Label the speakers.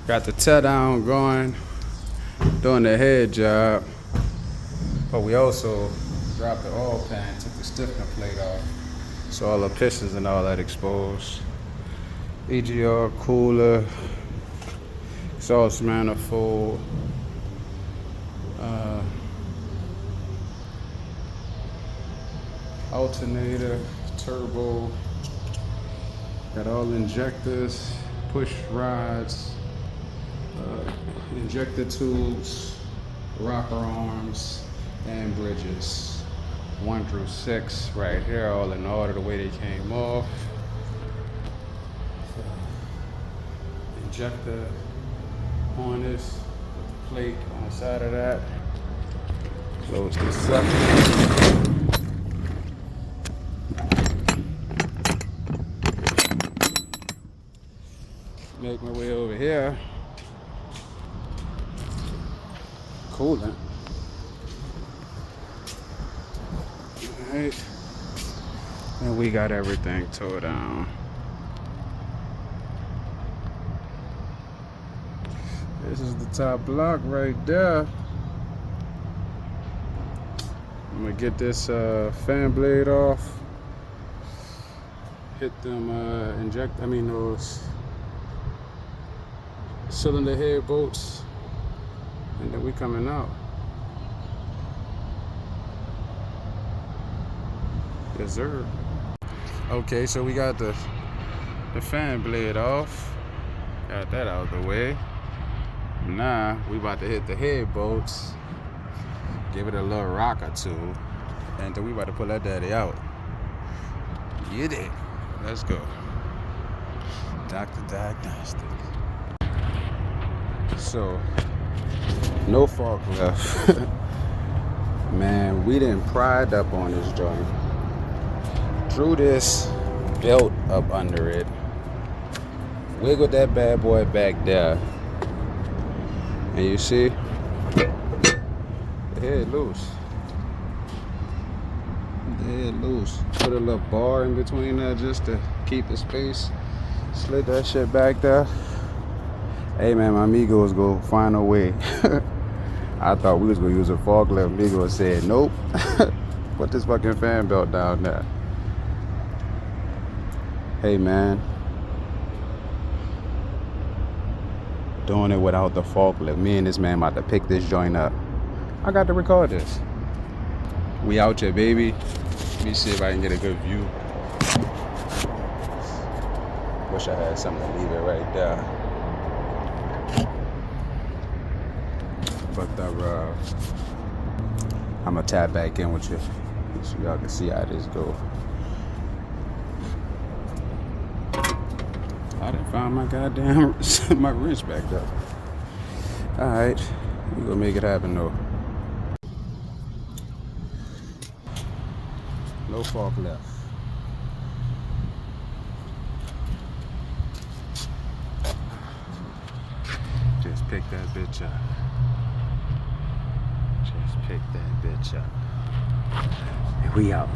Speaker 1: Got the tear down going, doing the head job. But we also dropped the oil pan, took the stiffener plate off. So all the pistons and all that exposed. EGR cooler, exhaust manifold, alternator, turbo, got all injectors, push rods, injector tubes, rocker arms, and bridges. 1 through 6 right here, all in order the way they came off. Injector on this, plate on the side of that. Close this up. Make my way over here. Coolant. Alright. And we got everything tore down. This is the top block right there. I'm gonna get this fan blade off. Hit them those cylinder head bolts, and then we coming out. Yes, sir. Okay, so we got the fan blade off. Got that out of the way. Now we about to hit the head bolts, give it a little rock or two, and then we about to pull that daddy out. Get it. Let's go. Dr. Diagnostics. So, no fork left. Man, we done pried up on this joint. Drew this belt up under it. Wiggled that bad boy back there. And you see, the head loose. The head loose. Put a little bar in between there just to keep the space. Slid that shit back there. Hey man, my Migos go find a way. I thought we was gonna use a forklift. Migos said, nope. Put this fucking fan belt down there. Hey man. Doing it without the forklift. Me and this man about to pick this joint up. I got to record this. We out here, baby. Let me see if I can get a good view. Wish I had something to leave it right there. But I'm gonna tap back in with you so y'all can see how this go. I done found my goddamn my wrench back up. Alright, we gonna make it happen though. No fork left. Just pick that bitch up. Just pick that bitch up. And we out.